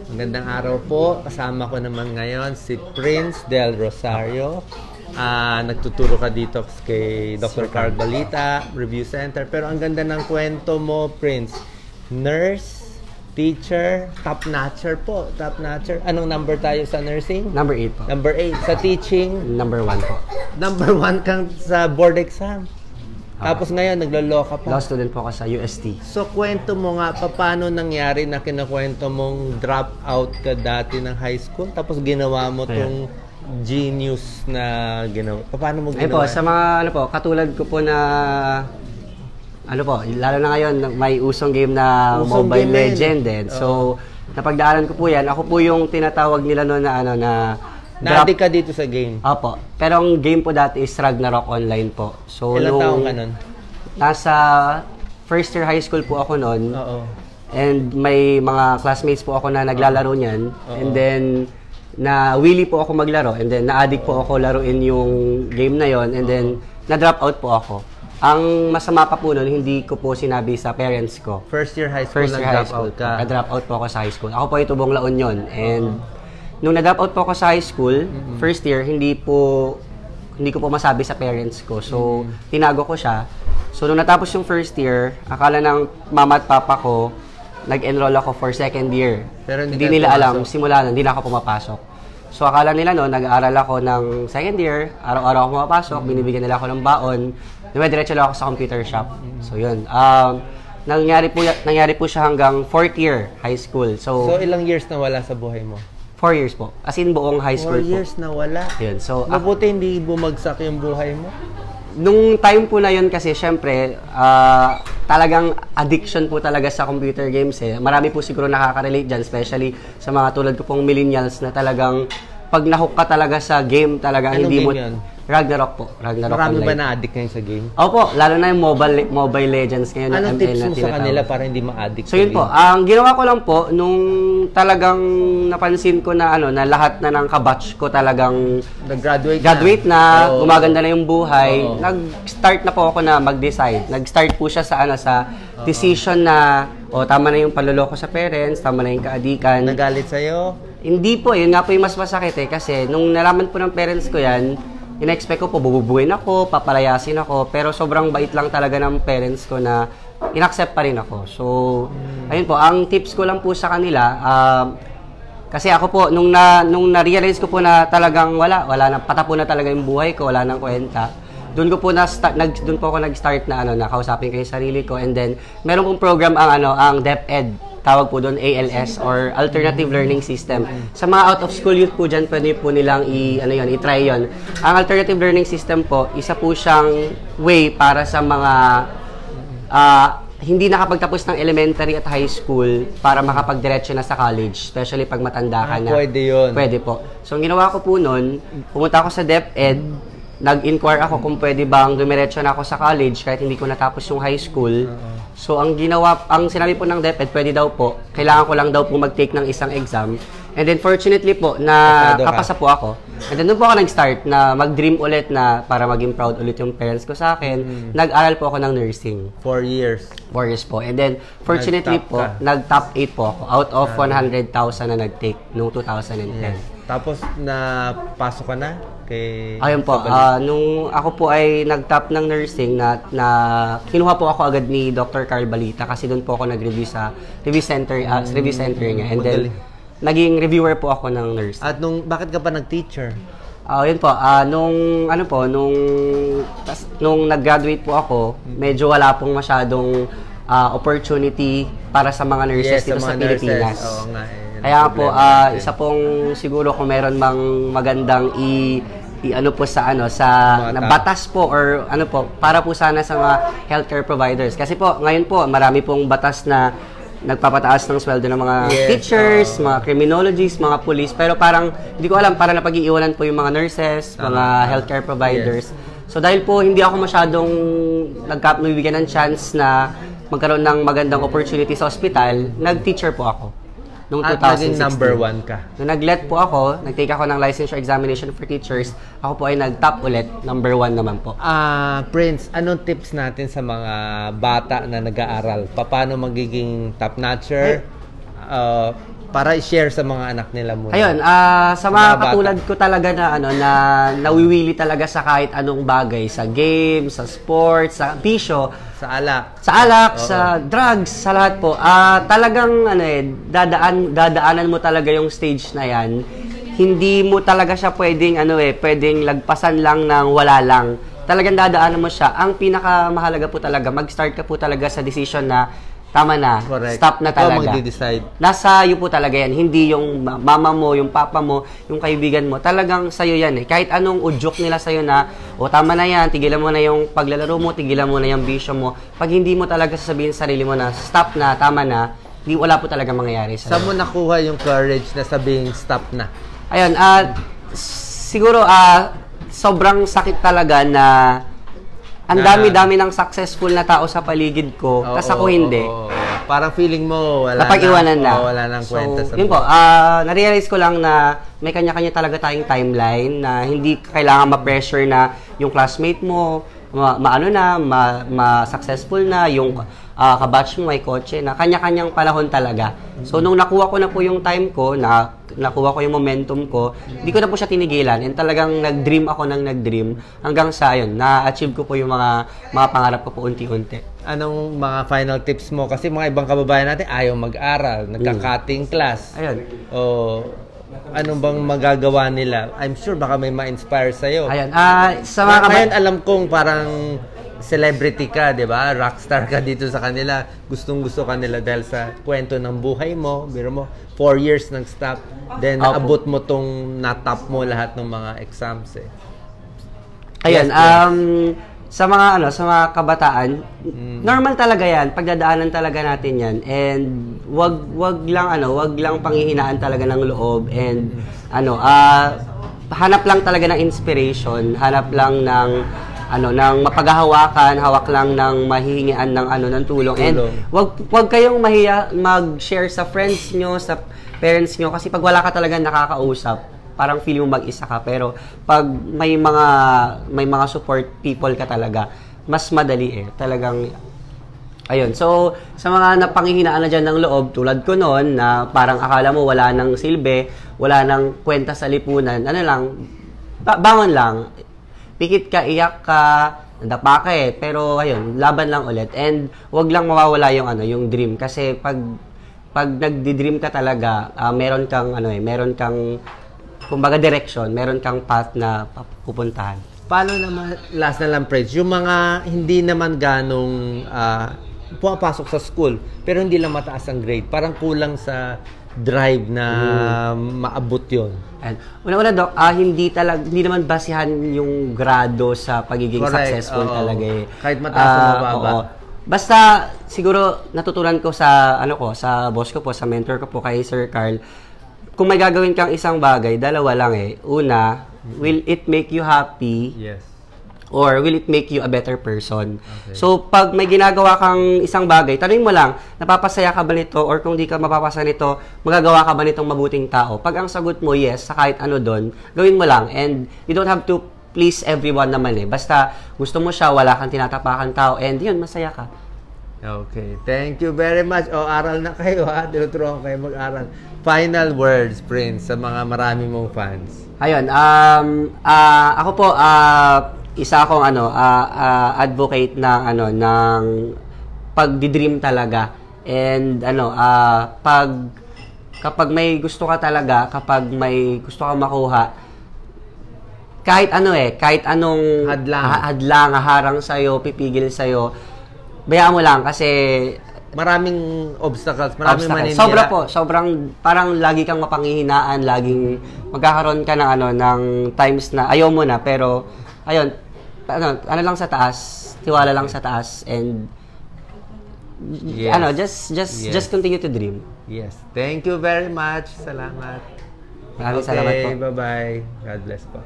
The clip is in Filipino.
Magandang araw po. Kasama ko naman ngayon si Prince Del Rosario. Nagtuturo ka dito kay Dr. Carl Balita, Review Center. Pero ang ganda ng kwento mo, Prince. Nurse, teacher, top-notcher po. Top-notcher. Anong number tayo sa nursing? Number 8 po. Number 8. Sa teaching? Number 1 po. Number 1 kang sa board exam. Tapos ngayon, naglolo ka pa. Law student po ako sa UST. So, kwento mo nga, paano nangyari na kinukwento mong drop out ka dati ng high school, tapos ginawa mo tong genius na ginawa. Paano mo ginawa? Ayun po, sa mga, katulad ko po na, lalo na ngayon, may usong game na Mobile Legend din. So, napagdaanan ko po yan. Ako po yung tinatawag nila noon na, na-addict ka dito sa game? Opo. Pero ang game po dati is Ragnarok Online po. So, ilang taong ka nun? Nasa first year high school po ako noon. Oo. And may mga classmates po ako na naglalaro niyan. And then, na-willy po ako maglaro. And then, na-addict po ako laruin yung game na yon. And then, na-drop out po ako. Ang masama pa po noon, hindi ko po sinabi sa parents ko. First year high school, nag-drop out ka? Na-drop out po ako sa high school. Ako po ay Tubong La Union. And nung na-drop out po ako sa high school, first year, hindi ko po masabi sa parents ko. So, tinago ko siya. So, nung natapos yung first year, akala ng mama at papa ko, nag-enroll ako for second year. Pero hindi nila alam, simula na, hindi na ako pumapasok. So, akala nila no, nag-aaral ako ng second year, araw-araw ako pumapasok, binibigyan nila ako ng baon, diretso lang ako sa computer shop. So, yun. Nangyari po siya hanggang fourth year high school. So, ilang years na wala sa buhay mo? 4 years po. As in, buong high school 4 years po. na wala. Yun. So, mabuti hindi bumagsak yung buhay mo? Nung time po na yun kasi, syempre, talagang addiction po talaga sa computer games eh. Marami po siguro nakaka-relate dyan, especially sa mga tulad ko pong millennials na talagang pag nahook ka talaga sa game, talaga hindi mo... Yun? Ragnarok po. Ragnarok Marami Online. ba na-addict ngayon sa game? Opo, lalo na yung Mobile Legends ngayon. Anong tips mo sa kanila para hindi ma-addict? So yun po, ang ginawa ko lang po, nung talagang napansin ko na na lahat na ng kabatch ko talagang graduate na, gumaganda na yung buhay, nag-start na po ako na mag-decide. Nag-start po siya sa sa decision na tama na yung panloloko sa parents, tama na yung kaadikan. Nagalit sa'yo? Hindi po, yun nga po yung mas masakit eh, kasi nung nalaman po ng parents ko yan, ina-expect ko po, bububuin ako, papalayasin ako, pero sobrang bait lang talaga ng parents ko na in-accept pa rin ako. So, ayun po, ang tips ko lang po sa kanila, kasi ako po, nung na-realize ko po na talagang wala na, patapo na talaga yung buhay ko, wala nang kwenta, doon po ako nag-start na kausapin ko yung sarili ko, and then, meron pong program ang DepEd, tawag po doon ALS or Alternative Learning System. Sa mga out of school youth po dyan, pwede po nilang i-try yun. Ang Alternative Learning System po, isa po siyang way para sa mga hindi nakapagtapos ng elementary at high school para makapagdiretso na sa college, especially pag matanda ka na. Pwede yun. Pwede po. So, ang ginawa ko po noon, pumunta ako sa DepEd, nag-inquire ako kung pwede bang dumiretso na ako sa college kahit hindi ko natapos yung high school. So, ang sinabi po ng DepEd, pwede daw po, kailangan ko lang daw po mag-take ng isang exam. And then, fortunately po, nakapasa po ako. And then, doon po ako nag-start na mag-dream ulit na para maging proud ulit yung parents ko sa akin. Nag-aral po ako ng nursing. 4 years? 4 years po. And then, fortunately po, nag-top 8 po ako out of 100,000 na nag-take noong 2010. Yes. Tapos, napasok ka na? Ayun po, nung ako po ay nag-top ng nursing na kinuha po ako agad ni Dr. Carl Balita kasi doon po ako nag-review sa review center niya. And then, naging reviewer po ako ng nurse. At bakit ka pa nag-teacher? Yun po, nung nag-graduate po ako, medyo wala pong masyadong opportunity para sa mga nurses dito sa Pilipinas. Oo nga Kaya po, isa pong siguro kung meron mang magandang batas po or para po sana sa mga healthcare providers. Kasi po, ngayon po, marami pong batas na nagpapataas ng sweldo ng mga teachers, mga criminologists, mga police, pero parang, hindi ko alam, para napag-iiwanan po yung mga nurses, mga healthcare providers. So dahil po hindi ako masyadong nabibigyan ng chance na magkaroon ng magandang opportunity sa ospital, nag-teacher po ako. Noong 2016. At naging number 1 ka. Nung nag-let po ako, nag-take ako ng licensure examination for teachers, ako po ay nag-top ulit, number 1 naman po. Prince, anong tips natin sa mga bata na nag-aaral? Paano magiging top-notcher? para i-share sa mga anak nila muna. Ayun, sa mga Mga bata. katulad ko talaga na na nawiwili talaga sa kahit anong bagay, sa games, sa sports, sa bisyo, Sa alak. sa alak, sa drugs, sa lahat po. Talagang dadaanan mo talaga yung stage na 'yan. Hindi mo talaga siya pwedeng pwedeng lagpasan lang ng wala lang. Talagang dadaanan mo siya. Ang pinakamahalaga po talaga, mag-start ka po talaga sa decision na tama na, Correct. stop na Ikaw talaga. magde-decide. Nasa iyo po talaga yan. Hindi yung mama mo, yung papa mo, yung kaibigan mo. Talagang sa'yo yan eh. Kahit anong udyok nila sa'yo na, tama na yan, tigilan mo na yung paglalaro mo, tigilan mo na yung bisyo mo. Pag hindi mo talaga sasabihin sa sarili mo na, stop na, tama na, wala po talaga mangyayari sa'yo. Saan mo nakuha yung courage na sabihin stop na? Ayun, siguro, sobrang sakit talaga na ang dami-dami ng successful na tao sa paligid ko, tas ako hindi. Parang feeling mo wala Napag-iwanan na. wala nang kwenta sa yun po, na-realize ko lang na may kanya-kanya talaga tayong timeline na hindi kailangan ma-pressure na yung classmate mo, ma-successful na, yung kabatch mo may kotse na kanya-kanyang panahon talaga. So, nung nakuha ko na po yung time ko, nakuha ko yung momentum ko, hindi ko na po siya tinigilan. And talagang nag-dream ako ng nag-dream hanggang sa yun, na-achieve ko po yung mga pangarap ko po unti-unti. Anong mga final tips mo? Kasi mga ibang kababayan natin ayaw mag-aral, nagka-cutting class. Ayun. Anong bang magagawa nila? I'm sure baka may ma-inspire sa'yo. Ayun. Sa mga Ngayon alam kong parang celebrity ka, di ba? Rockstar ka dito sa kanila. Gustong-gusto ka nila dahil sa kwento ng buhay mo. Biro mo, 4 years nang stop. Then, naabot mo tong natap mo lahat ng mga exams eh. Ayun, Yes, sa mga sa mga kabataan, normal talaga 'yan, pagdadaanan talaga natin 'yan. And wag lang panghihinaan talaga ng loob and hanap lang talaga ng inspiration, hanap lang ng ng mapaghahawakan, hawak lang ng mahihingian ng tulong. And wag kayong mahiya mag-share sa friends nyo, sa parents nyo kasi pag wala ka talaga nakakausap, parang feeling mo mag-isa ka, pero pag may mga support people ka talaga, mas madali talagang ayun. So sa mga napanghihinaan na dyan ng loob, tulad ko noon na parang akala mo wala nang silbi, wala nang kwenta sa lipunan, bangon lang, pikit ka, iyak ka, nadapa ka pero ayun, laban lang ulit. And wag lang mawawala yung dream kasi pag nagdi-dream ka talaga, meron kang kumbaga direction, meron kang path na pupuntahan. Paano naman, last na lang, Prince, yung mga hindi naman ganong pumapasok sa school, pero hindi lang mataas ang grade, parang kulang sa drive na maabot yun. And una-una, Doc, hindi naman basihan yung grado sa pagiging successful talaga Kahit mataas o mababa. Basta siguro natutunan ko sa sa boss ko po, sa mentor ko po kay Sir Carl, kung may gagawin kang isang bagay, dalawa lang Una, will it make you happy? Yes. Or will it make you a better person? Okay. So, pag may ginagawa kang isang bagay, tanungin mo lang, napapasaya ka ba nito? Or kung di ka mapapasaya nito, magagawa ka ba nitong mabuting tao? Pag ang sagot mo, yes, sa kahit ano doon, gawin mo lang. And you don't have to please everyone naman Basta gusto mo siya, wala kang tinatapakan tao, and yun, masaya ka. Okay. Thank you very much. Aral na kayo tinuturuan kayo mag-aral. Final words, Prince, sa mga marami mong fans. Ayun, ako po, isa akong advocate ng pagdi-dream talaga. And kapag may gusto ka talaga, kapag may gusto ka makuha, kahit anong hadlang, harang sa'yo, pipigil sa'yo, bayaan mo lang kasi maraming obstacles, maraming maninira. Sobra po, sobrang parang lagi kang mapanghihinaan, laging magkakaroon ka ng times na ayaw mo na, pero ayun, lang sa taas, tiwala lang sa taas, and just continue to dream. Yes. Thank you very much. Salamat. Maraming salamat po. Bye-bye. God bless po.